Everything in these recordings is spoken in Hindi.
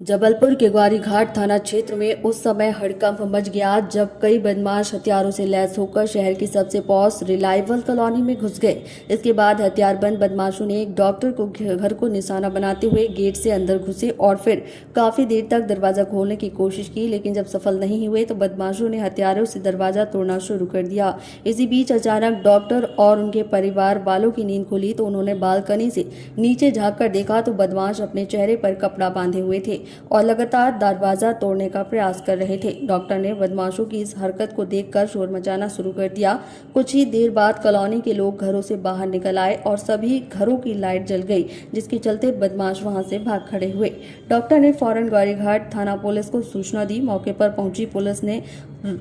जबलपुर के ग्वारीघाट थाना क्षेत्र में उस समय हड़कंप मच गया जब कई बदमाश हथियारों से लैस होकर शहर की सबसे पॉश रिलायबल कॉलोनी में घुस गए। इसके बाद हथियारबंद बदमाशों ने एक डॉक्टर को घर को निशाना बनाते हुए गेट से अंदर घुसे और फिर काफी देर तक दरवाजा खोलने की कोशिश की, लेकिन जब सफल नहीं हुए तो बदमाशों ने हथियारों से दरवाजा तोड़ना शुरू कर दिया। इसी बीच अचानक डॉक्टर और उनके परिवार वालों की नींद खुली तो उन्होंने बालकनी से नीचे झाँक कर देखा तो बदमाश अपने चेहरे पर कपड़ा बांधे हुए थे और लगातार दरवाजा तोड़ने का प्रयास कर रहे थे। डॉक्टर ने बदमाशों की इस हरकत को देखकर शोर मचाना शुरू कर दिया। कुछ ही देर बाद कॉलोनी के लोग घरों से बाहर निकल आए और सभी घरों की लाइट जल गई, जिसके चलते बदमाश वहां से भाग खड़े हुए। डॉक्टर ने फौरन ग्वारीघाट थाना पुलिस को सूचना दी। मौके पर पहुंची पुलिस ने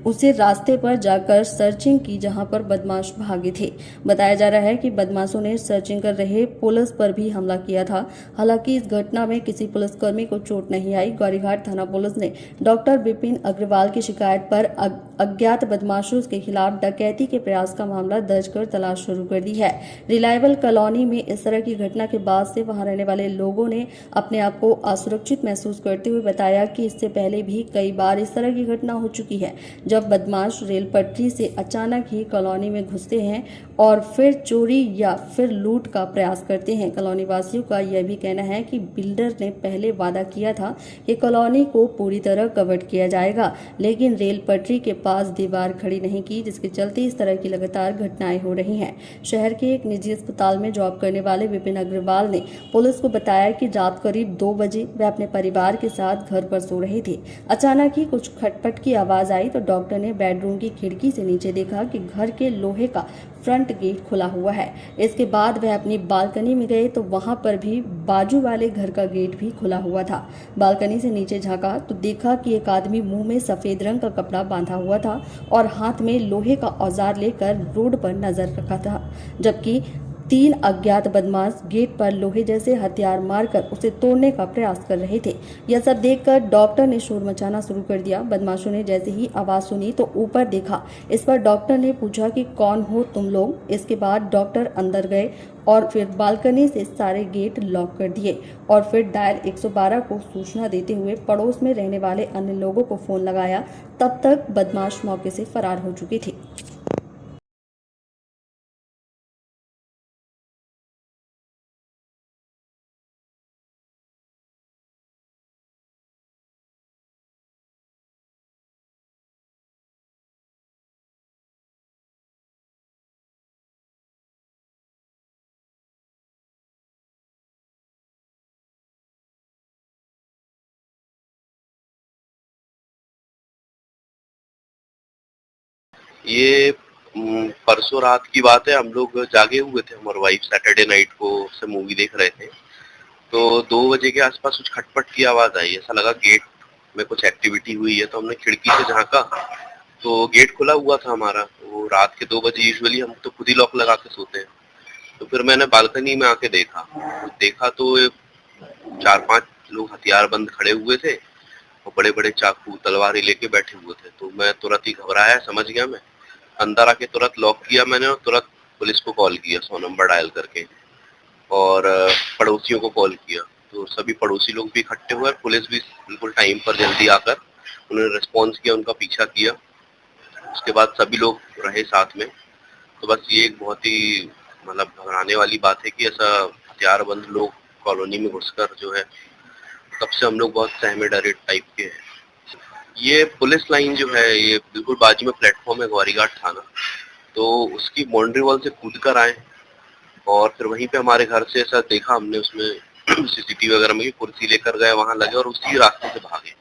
उसे रास्ते पर जाकर सर्चिंग की, जहां पर बदमाश भागे थे। बताया जा रहा है कि बदमाशों ने सर्चिंग कर रहे पुलिस पर भी हमला किया था। हालांकि इस घटना में किसी पुलिसकर्मी को चोट नहीं आई। ग्वारीघाट थाना पुलिस ने डॉक्टर विपिन अग्रवाल की शिकायत पर अज्ञात बदमाशों के खिलाफ डकैती के प्रयास का मामला दर्ज कर तलाश शुरू कर दी है। रिलायबल कॉलोनी में इस तरह की घटना के बाद से वहां रहने वाले लोगों ने अपने आप को असुरक्षित महसूस करते हुए बताया कि इससे पहले भी कई बार इस तरह की घटना हो चुकी है, जब बदमाश रेल पटरी से अचानक ही कॉलोनी में घुसते हैं और फिर चोरी या फिर लूट का प्रयास करते हैं। कॉलोनी वासियों का यह भी कहना है कि बिल्डर ने पहले वादा किया था कि कॉलोनी को पूरी तरह कवर किया जाएगा, लेकिन रेल पटरी के पास दीवार खड़ी नहीं की, जिसके चलते इस तरह की लगातार घटनाएं हो रही हैं। शहर के एक निजी अस्पताल में जॉब करने वाले विपिन अग्रवाल ने पुलिस को बताया कि रात करीब 2 बजे वे अपने परिवार के साथ घर पर सो रहे थे। अचानक ही कुछ खटपट की आवाज आई तो डॉक्टर ने बेडरूम की खिड़की से नीचे देखा कि घर के लोहे का फ्रंट गेट खुला हुआ है। इसके बाद वह अपनी बालकनी में गए तो वहां पर भी बाजू वाले घर का गेट भी खुला हुआ था। बालकनी से नीचे झांका तो देखा कि एक आदमी मुंह में सफेद रंग का कपड़ा बांधा हुआ था और हाथ में लोहे का औजार लेकर रोड पर नजर रखा था, जबकि 3 अज्ञात बदमाश गेट पर लोहे जैसे हथियार मारकर उसे तोड़ने का प्रयास कर रहे थे। यह सब देखकर डॉक्टर ने शोर मचाना शुरू कर दिया। बदमाशों ने जैसे ही आवाज सुनी तो ऊपर देखा। इस पर डॉक्टर ने पूछा कि कौन हो तुम लोग। इसके बाद डॉक्टर अंदर गए और फिर बालकनी से सारे गेट लॉक कर दिए और फिर डायल 112 को सूचना देते हुए पड़ोस में रहने वाले अन्य लोगों को फोन लगाया। तब तक बदमाश मौके से फरार हो चुके थे। ये परसों रात की बात है। हम लोग जागे हुए थे, हमारी वाइफ सैटरडे नाइट को से मूवी देख रहे थे। तो 2 बजे के आसपास कुछ खटपट की आवाज आई। ऐसा लगा गेट में कुछ एक्टिविटी हुई है, तो हमने खिड़की से झांका तो गेट खुला हुआ था हमारा। वो रात के 2 बजे यूजुअली हम तो खुद ही लॉक लगा के सोते हैं। तो फिर मैंने बालकनी में आके देखा तो 4-5 लोग हथियार बंद खड़े हुए थे और बड़े बड़े चाकू तलवारें लेके बैठे हुए थे। तो मैं तुरंत ही घबराया, समझ गया। मैं अंदर आके तुरंत लॉक किया मैंने और तुरंत पुलिस को कॉल किया, 100 नंबर डायल करके, और पड़ोसियों को कॉल किया। तो सभी पड़ोसी लोग भी इकट्ठे हुए और पुलिस भी बिल्कुल टाइम पर जल्दी आकर उन्होंने रिस्पॉन्स किया, उनका पीछा किया। उसके बाद सभी लोग रहे साथ में। तो बस ये एक बहुत ही मतलब घबराने वाली बात है कि ऐसा हथियारबंद लोग कॉलोनी में घुसकर जो है, तब से हम लोग बहुत सहमे डरे टाइप के हैं। ये पुलिस लाइन जो है, ये बिल्कुल बाजू में प्लेटफॉर्म है ग्वारीघाट थाना। तो उसकी बाउंड्री वॉल से कूद कर आए और फिर वहीं पे हमारे घर से ऐसा देखा हमने, उसमें सीसीटीवी वगैरह में कुर्सी लेकर गए, वहां लगे और उसी रास्ते से भागे।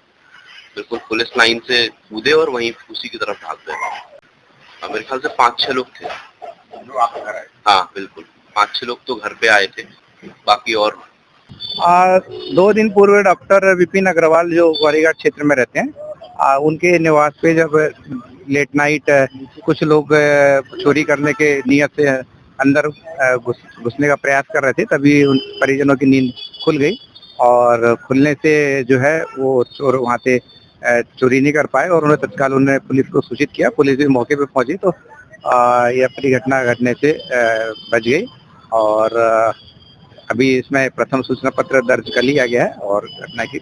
बिल्कुल पुलिस लाइन से कूदे और वहीं उसी की तरफ भाग गए। मेरे ख्याल से 5-6 लोग थे जो आपके घर आए। हाँ बिल्कुल, 5-6 लोग तो घर पे आए थे, बाकी और 2 दिन पूर्व डॉक्टर विपिन अग्रवाल जो ग्वारीघाट क्षेत्र में रहते हैं, उनके निवास पे जब लेट नाइट कुछ लोग चोरी करने के नियत से अंदर घुसने का प्रयास कर रहे थे, तभी उन परिजनों की नींद खुल गई और खुलने से जो है वो चोर वहाँ से चोरी नहीं कर पाए और उन्हें तत्काल पुलिस को सूचित किया। पुलिस भी मौके पे पहुंची तो यह पूरी घटना घटने से बच गई और अभी इसमें प्रथम सूचना पत्र दर्ज कर लिया गया है और घटना की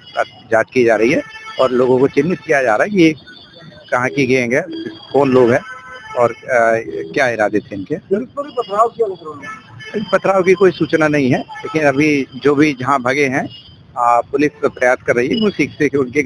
जांच की जा रही है और लोगों को चिन्हित किया जा रहा है कि ये कहाँ की गैंग है, कौन लोग हैं और क्या इरादे थे इनके। पथराव की कोई सूचना नहीं है, लेकिन अभी जो भी जहाँ भगे हैं पुलिस प्रयास कर रही है वो सीखते कि उनके